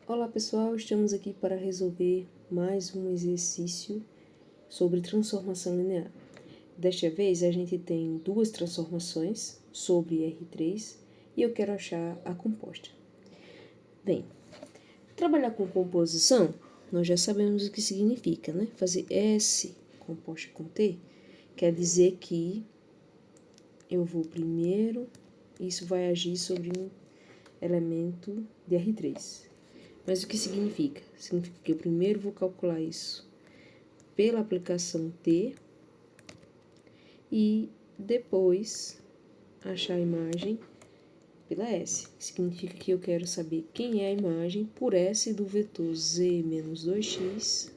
Olá pessoal, estamos aqui para resolver mais um exercício sobre transformação linear. Desta vez a gente tem duas transformações sobre R3 e eu quero achar a composta. Bem, trabalhar com composição, nós já sabemos o que significa, né? Fazer S composta com T quer dizer que eu vou primeiro, isso vai agir sobre um elemento de R3. Mas o que significa? Significa que eu primeiro vou calcular isso pela aplicação T e depois achar a imagem pela S. Significa que eu quero saber quem é a imagem por S do vetor z menos 2x,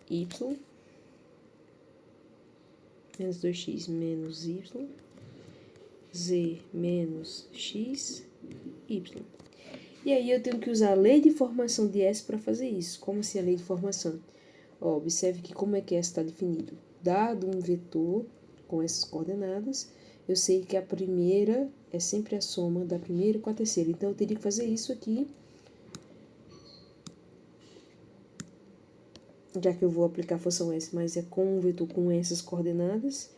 y, menos 2x menos y, z menos x, y. E aí eu tenho que usar a lei de formação de S para fazer isso. Como assim a lei de formação? Ó, observe que como é que S está definido. Dado um vetor com essas coordenadas, eu sei que a primeira é sempre a soma da primeira com a terceira. Então, eu teria que fazer isso aqui, já que eu vou aplicar a função S, mas é com um vetor com essas coordenadas,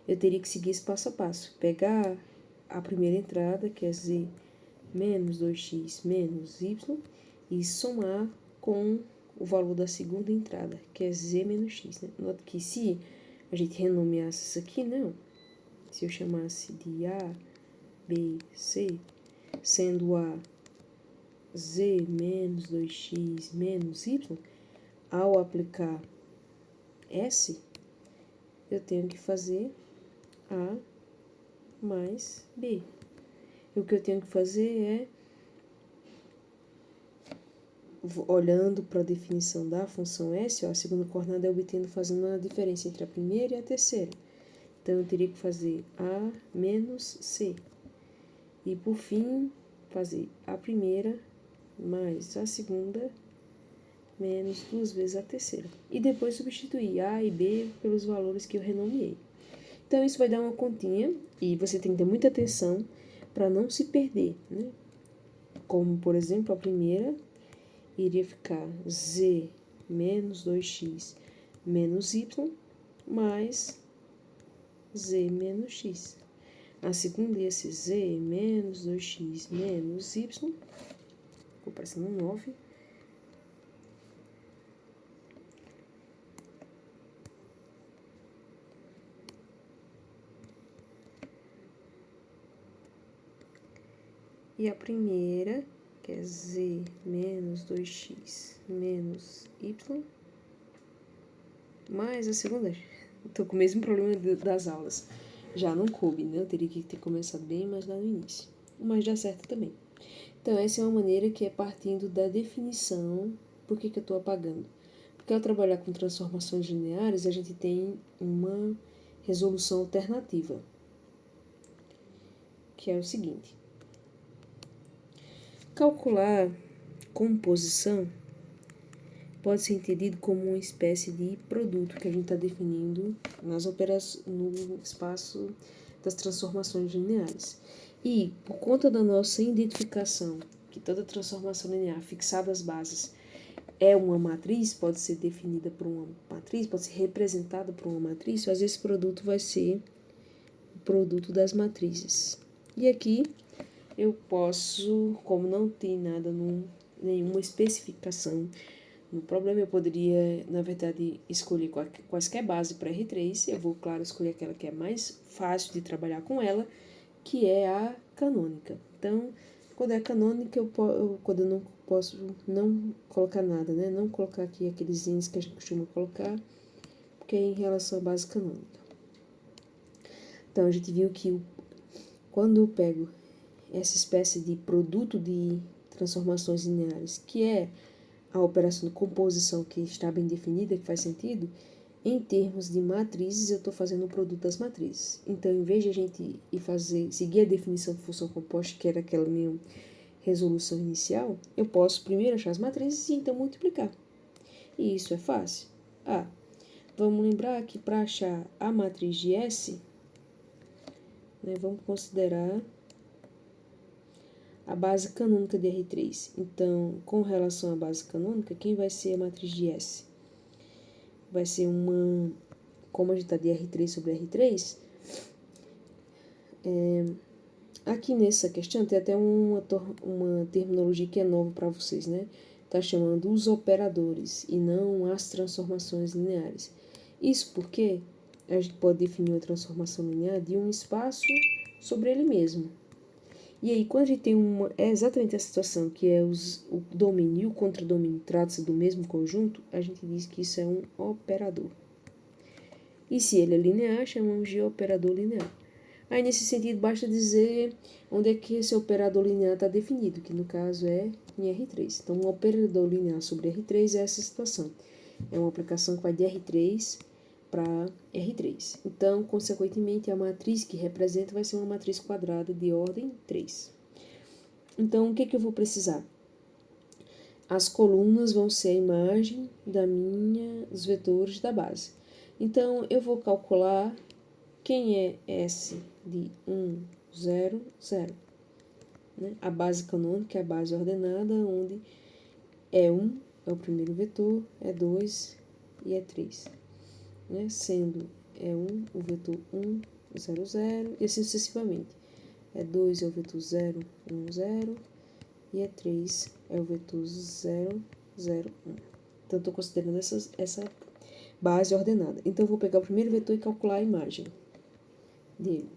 eu teria que seguir esse passo a passo. Pegar a primeira entrada, que é z menos 2x menos y, e somar com o valor da segunda entrada, que é z menos x. Né? Nota que se a gente renomeasse isso aqui, não. Se eu chamasse de A, B, C, sendo A z menos 2x menos y, ao aplicar S, eu tenho que fazer A mais B. E o que eu tenho que fazer é, olhando para a definição da função S, ó, a segunda coordenada é obtendo fazendo a diferença entre a primeira e a terceira. Então, eu teria que fazer A menos C. E, por fim, fazer a primeira mais a segunda menos 2 vezes a terceira. E depois substituir A e B pelos valores que eu renomeei. Então, isso vai dar uma continha e você tem que ter muita atenção para não se perder, né? Como, por exemplo, a primeira iria ficar z menos 2x menos y mais z menos x. A segunda ia ser z menos 2x menos y, ficou parecendo um 9, e a primeira, que é z menos 2x menos y, mais a segunda, estou com o mesmo problema das aulas, já não coube, né? Eu teria que ter começado bem mais lá no início, mas dá certo também. Então, essa é uma maneira que é partindo da definição. Por que eu estou apagando? Porque ao trabalhar com transformações lineares, a gente tem uma resolução alternativa, que é o seguinte. Calcular composição pode ser entendido como uma espécie de produto que a gente está definindo no espaço das transformações lineares. E, por conta da nossa identificação, que toda transformação linear fixada às bases é uma matriz, pode ser definida por uma matriz, pode ser representada por uma matriz, mas esse produto vai ser o produto das matrizes. E aqui eu posso, como não tem nada, nenhuma especificação no problema, eu poderia, na verdade, escolher quaisquer base para R3. Eu vou, claro, escolher aquela que é mais fácil de trabalhar com ela, que é a canônica. Então, quando é canônica, quando eu não posso não colocar nada, né? Não colocar aqui aqueles índices que a gente costuma colocar, porque é em relação à base canônica. Então, a gente viu que quando eu pego essa espécie de produto de transformações lineares, que é a operação de composição que está bem definida, que faz sentido, em termos de matrizes, eu estou fazendo o produto das matrizes. Então, em vez de a gente seguir a definição de função composta, que era aquela minha resolução inicial, eu posso primeiro achar as matrizes e então multiplicar. E isso é fácil. Vamos lembrar que para achar a matriz de S, né, vamos considerar a base canônica de R3. Então, com relação à base canônica, quem vai ser a matriz de S? Vai ser uma... Como a gente está de R3 sobre R3, aqui nessa questão tem até uma terminologia que é nova para vocês, né? Está chamando os operadores e não as transformações lineares. Isso porque a gente pode definir uma transformação linear de um espaço sobre ele mesmo. E aí, quando a gente tem é exatamente a situação que é o domínio e o contradomínio tratam-se do mesmo conjunto, a gente diz que isso é um operador. E se ele é linear, chamamos de operador linear. Aí, nesse sentido, basta dizer onde é que esse operador linear está definido, que no caso é em R3. Então, um operador linear sobre R3 é essa situação. É uma aplicação que vai de R3 para R3. Então, consequentemente, a matriz que representa vai ser uma matriz quadrada de ordem 3. Então, o que eu vou precisar? As colunas vão ser a imagem dos vetores da base. Então, eu vou calcular quem é S de 1, 0, 0. Né? A base canônica é a base ordenada, onde E1 é o primeiro vetor, E2 e E3. Né? Sendo E1 o vetor 1, 0, 0, e assim sucessivamente. E2 é o vetor 0, 1, 0, e E3 é o vetor 0, 0, 1. Então, estou considerando essa base ordenada. Então, eu vou pegar o primeiro vetor e calcular a imagem dele.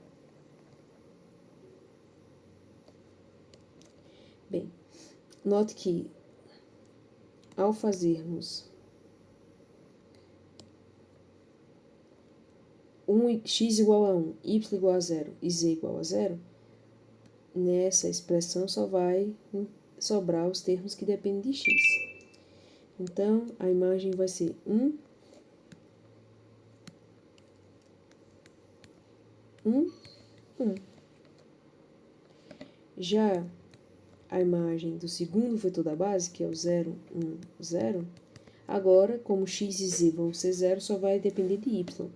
Bem, note que ao fazermos x igual a 1, y igual a 0 e z igual a 0, nessa expressão só vai sobrar os termos que dependem de x. Então, a imagem vai ser 1, 1, 1. Já a imagem do segundo vetor da base, que é o 0, 1, 0, agora, como x e z vão ser 0, só vai depender de y.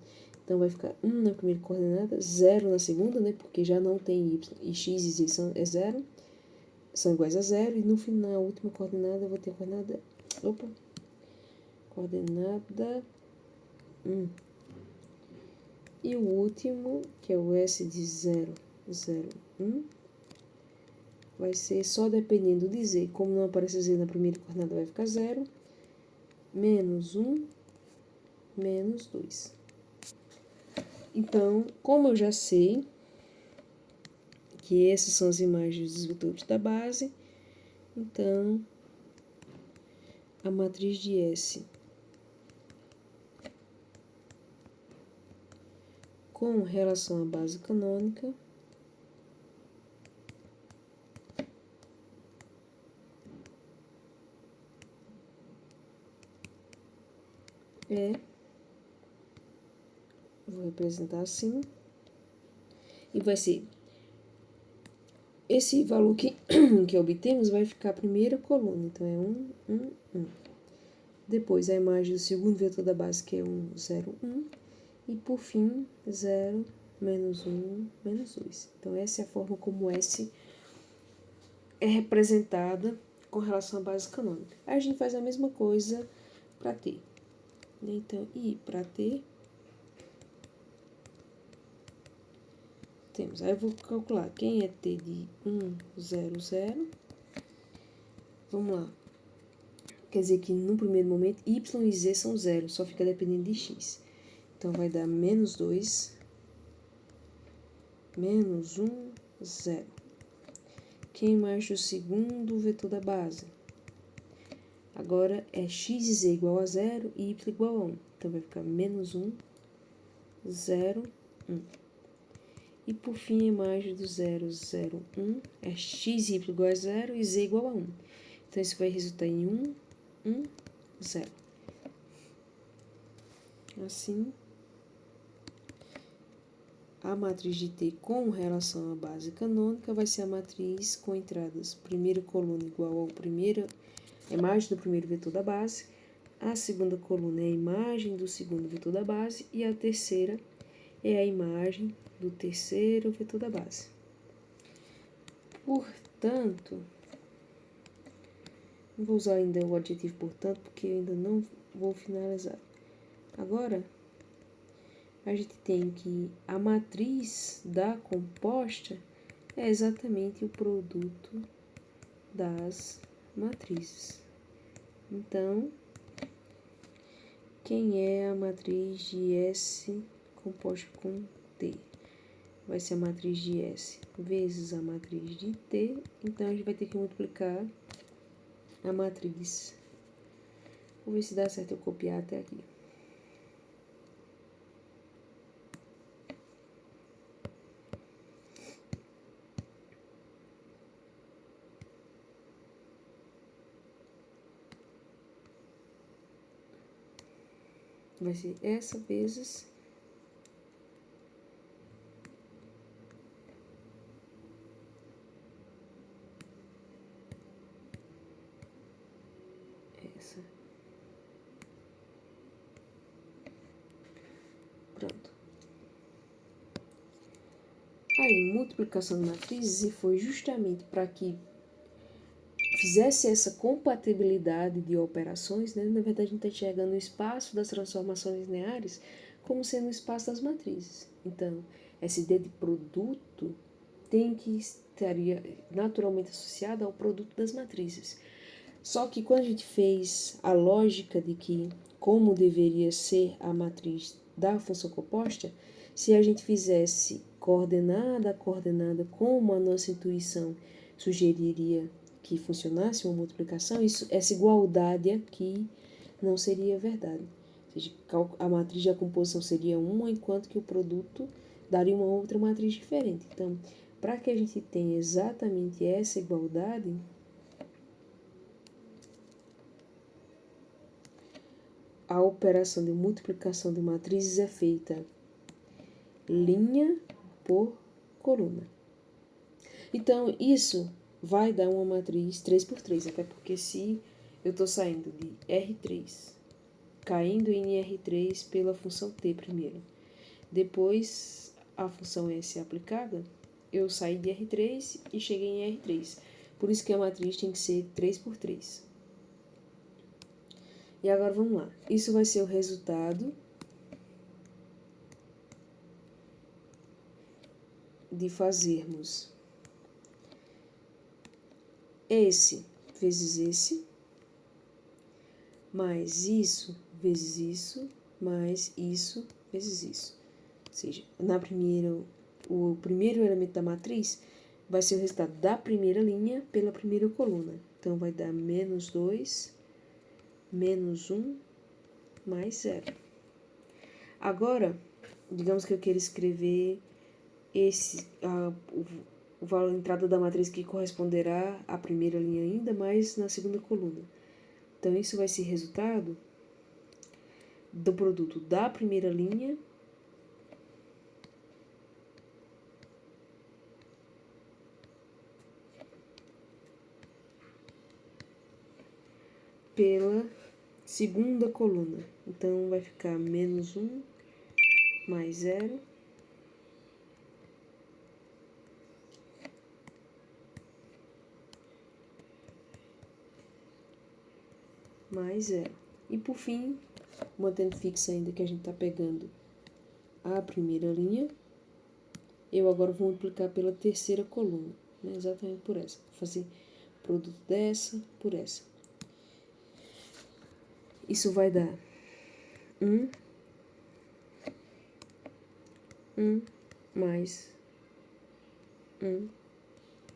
Então, vai ficar 1 na primeira coordenada, 0 na segunda, né? Porque já não tem y. E x e z são 0, são iguais a 0. E no final, a última coordenada, eu vou ter a coordenada... Coordenada 1. E o último, que é o S de 0, 0, 1, vai ser só dependendo de z. Como não aparece z na primeira coordenada, vai ficar 0, menos 1, menos 2. Então, como eu já sei que essas são as imagens dos vetores da base, então, a matriz de S com relação à base canônica vou representar assim, e vai ser, esse valor que obtemos vai ficar a primeira coluna, então é 1, 1, 1. Depois a imagem do segundo vetor da base, que é 1, 0, 1, e por fim 0, menos 1, menos 2. Então essa é a forma como S é representada com relação à base canônica. Aí a gente faz a mesma coisa para T. Então, e para T, temos. Aí eu vou calcular quem é T de 1, 0, 0. Vamos lá. Quer dizer que no primeiro momento y e z são 0, só fica dependendo de x. Então vai dar menos 2, menos 1, 0. Quem mais o segundo vetor da base? Agora é x e z igual a 0 e y igual a 1. Então vai ficar menos 1, 0, 1. E por fim, a imagem do 0, 0, 1 é x e y igual a 0 e z igual a 1. Então isso vai resultar em 1, 1, 0. Assim, a matriz de T com relação à base canônica vai ser a matriz com entradas primeira coluna igual ao a imagem do primeiro vetor da base, a segunda coluna é a imagem do segundo vetor da base e a terceira é a imagem do terceiro vetor da base. Por portanto, não vou usar ainda o adjetivo portanto, porque eu ainda não vou finalizar. Agora, a gente tem que a matriz da composta é exatamente o produto das matrizes. Então, quem é a matriz de S composta com T? Vai ser a matriz de S vezes a matriz de T. Então, a gente vai ter que multiplicar a matriz. Vou ver se dá certo eu copiar até aqui. Vai ser essa vezes essa. Pronto. Aí, multiplicação de matrizes, e foi justamente para que fizesse essa compatibilidade de operações, né? Na verdade, a gente está enxergando o espaço das transformações lineares como sendo o espaço das matrizes. Então, essa ideia de produto tem que estaria naturalmente associada ao produto das matrizes. Só que quando a gente fez a lógica de que como deveria ser a matriz da função composta, se a gente fizesse coordenada a coordenada como a nossa intuição sugeriria que funcionasse uma multiplicação, essa igualdade aqui não seria verdade. Ou seja, a matriz da composição seria uma, enquanto que o produto daria uma outra matriz diferente. Então, para que a gente tenha exatamente essa igualdade, a operação de multiplicação de matrizes é feita linha por coluna. Então, isso vai dar uma matriz 3 por 3, até porque se eu estou saindo de R3, caindo em R3 pela função T primeiro, depois a função S aplicada, eu saí de R3 e cheguei em R3. Por isso que a matriz tem que ser 3 por 3. E agora vamos lá. Isso vai ser o resultado de fazermos esse vezes esse, mais isso vezes isso, mais isso vezes isso. Ou seja, o primeiro elemento da matriz vai ser o resultado da primeira linha pela primeira coluna. Então, vai dar menos 2, menos 1, mais 0. Agora, digamos que eu queira escrever o valor de entrada da matriz que corresponderá à primeira linha ainda, mais na segunda coluna. Então, isso vai ser resultado do produto da primeira linha pela segunda coluna. Então, vai ficar menos 1, mais 0, mais 0. E por fim, mantendo fixa ainda que a gente está pegando a primeira linha, eu agora vou multiplicar pela terceira coluna, né? Exatamente por essa. Vou fazer o produto dessa por essa. Isso vai dar 1, 1, mais 1,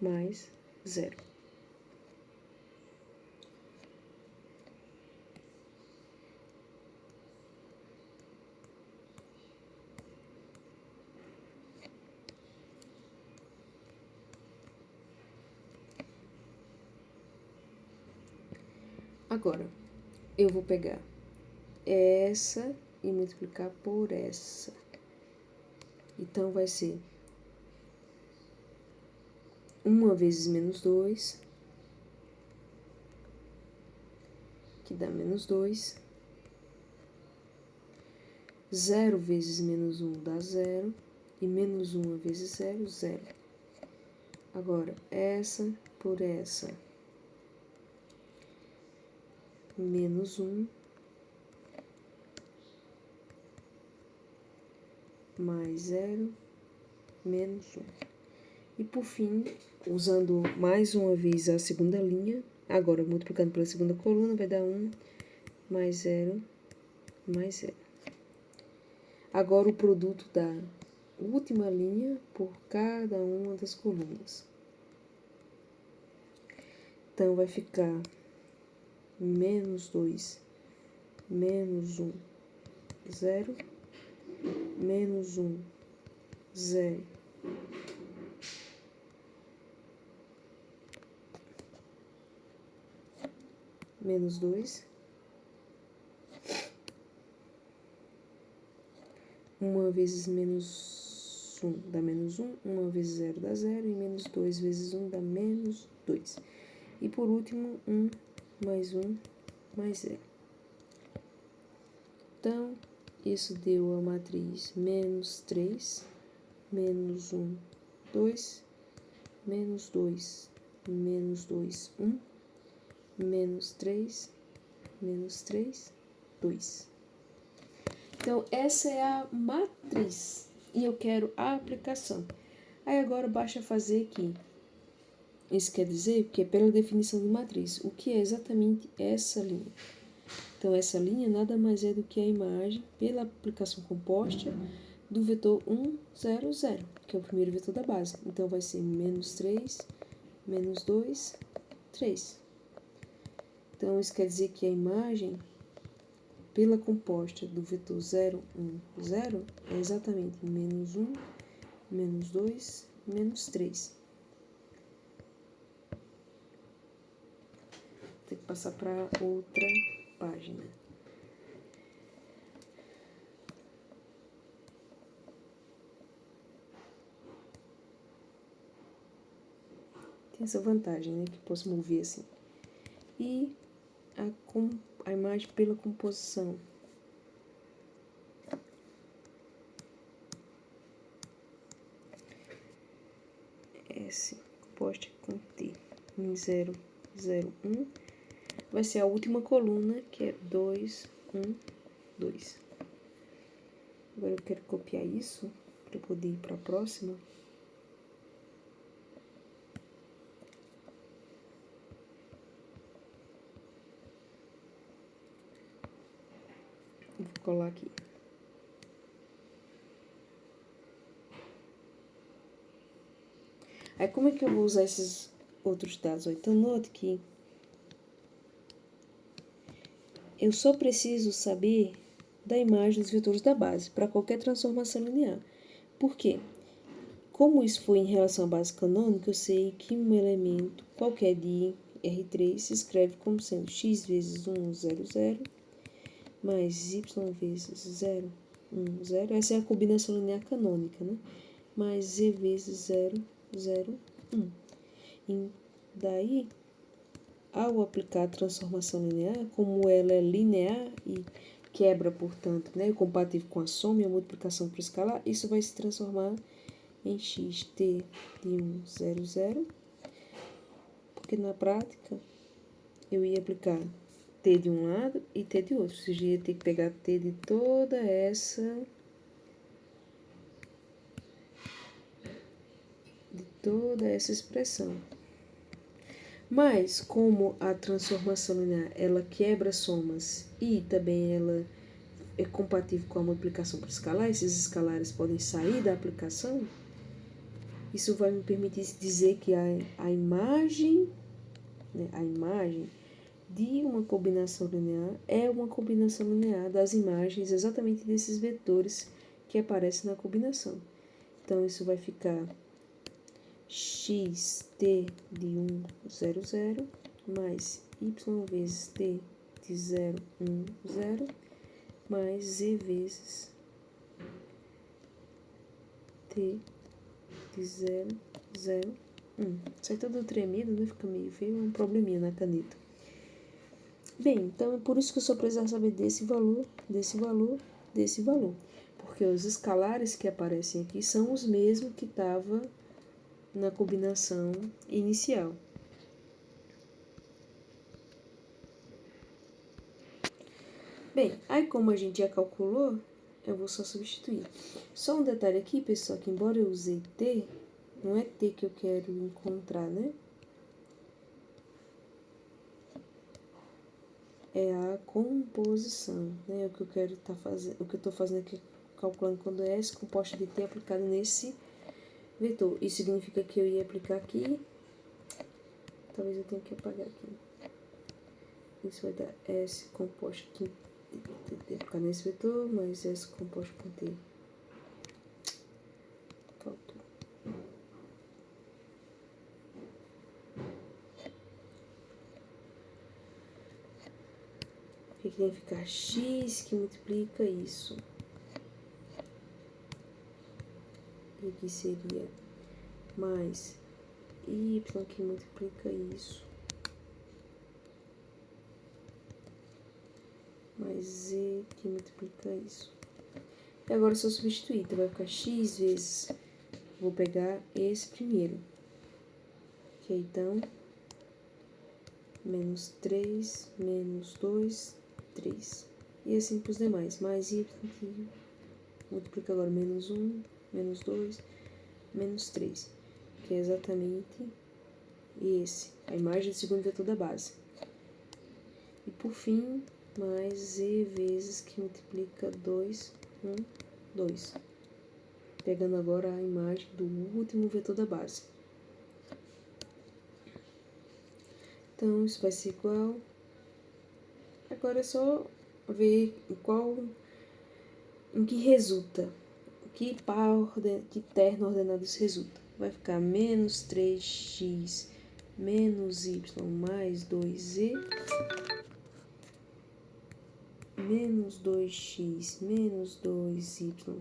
mais 0. Agora, eu vou pegar essa e multiplicar por essa. Então, vai ser 1 vezes menos 2, que dá menos 2. 0 vezes menos 1 dá 0. E menos 1 vezes 0, 0. Agora, essa por essa menos 1 mais 0 menos 1. E por fim, usando mais uma vez a segunda linha, agora multiplicando pela segunda coluna, vai dar 1 mais 0 mais 0. Agora o produto da última linha por cada uma das colunas. Então, vai ficar menos 2, menos 1, 0, menos 1, 0. Menos 2. 1 vezes menos 1 dá menos 1, 1 vezes 0 dá 0, e menos 2 vezes 1 dá menos 2. E por último, 1 mais 1 mais 0. Então, isso deu a matriz menos 3, menos 1, 2, menos 2, menos 2, 1, menos 3, 2. Então, essa é a matriz e eu quero a aplicação. Aí agora basta fazer aqui. Isso quer dizer que é pela definição de matriz. O que é exatamente essa linha? Então, essa linha nada mais é do que a imagem pela aplicação composta do vetor 1, 0, 0, que é o primeiro vetor da base. Então, vai ser menos 3, menos 2, 3. Então, isso quer dizer que a imagem pela composta do vetor 0, 1, 0 é exatamente menos 1, menos 2, menos 3. Vou ter que passar para outra página. Tem essa vantagem, né, que posso mover assim. E a imagem pela composição. S composta com T em 0, 0, 1. Vai ser a última coluna, que é 2, 1, 2. Agora eu quero copiar isso para poder ir para a próxima. Vou colar aqui. Aí, como é que eu vou usar esses outros dados? Então, note que eu só preciso saber da imagem dos vetores da base para qualquer transformação linear. Por quê? Como isso foi em relação à base canônica, eu sei que um elemento qualquer de R3 se escreve como sendo x vezes 1, 0, 0, mais y vezes 0, 1, 0. Essa é a combinação linear canônica, né? Mais z vezes 0, 0, 1. E daí, ao aplicar a transformação linear, como ela é linear e quebra, portanto, né, compatível com a soma e a multiplicação por escalar, isso vai se transformar em xt de 1, 0, 0, porque na prática eu ia aplicar t de um lado e t de outro, ou seja, eu ia ter que pegar t de toda essa expressão. Mas, como a transformação linear, ela quebra somas e também ela é compatível com a multiplicação por escalar, esses escalares podem sair da aplicação, isso vai me permitir dizer que a imagem, né, a imagem de uma combinação linear é uma combinação linear das imagens exatamente desses vetores que aparecem na combinação. Então, isso vai ficar xt de 1, 0, 0, mais y vezes t de 0, 1, 0, mais z vezes t de 0, 0, 1. Isso aí tudo tremido, né? Fica meio feio, é um probleminha na caneta. Bem, então é por isso que eu só precisava saber desse valor, desse valor, desse valor. Porque os escalares que aparecem aqui são os mesmos que estavam na combinação inicial. Bem, aí como a gente já calculou, eu vou só substituir. Só um detalhe aqui, pessoal, que embora eu usei T, não é T que eu quero encontrar, né? É a composição, né? O que eu quero estar fazendo, o que eu estou fazendo aqui, calculando quando é S composta de T aplicado nesse vetor. Isso significa que eu ia aplicar aqui, talvez eu tenha que apagar aqui. Isso vai dar S composto aqui, aplicar nesse vetor, mais S composto com T. Faltou. Aqui tem que ficar X que multiplica isso. E aqui seria mais Y que multiplica isso. Mais Z que multiplica isso. E agora se eu substituir, então vai ficar X vezes, vou pegar esse primeiro. Que é então, menos 3, menos 2, 3. E assim para os demais, mais Y que multiplica agora menos 1, menos 2, menos 3. Que é exatamente esse, a imagem do segundo vetor da base. E por fim, mais Z vezes que multiplica 2, 1, 2. Pegando agora a imagem do último vetor da base. Então, isso vai ser igual. Agora é só ver em que resulta. Que terno ordenado isso resulta. Vai ficar menos 3x menos y mais 2z menos 2x menos 2y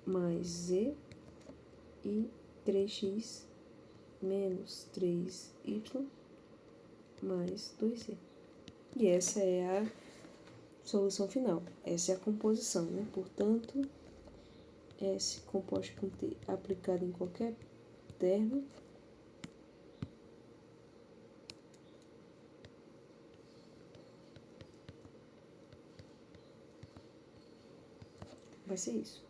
mais z e 3x menos 3y mais 2z. E essa é a solução final. Essa é a composição, né? Portanto, S composto com T aplicado em qualquer termo vai ser isso.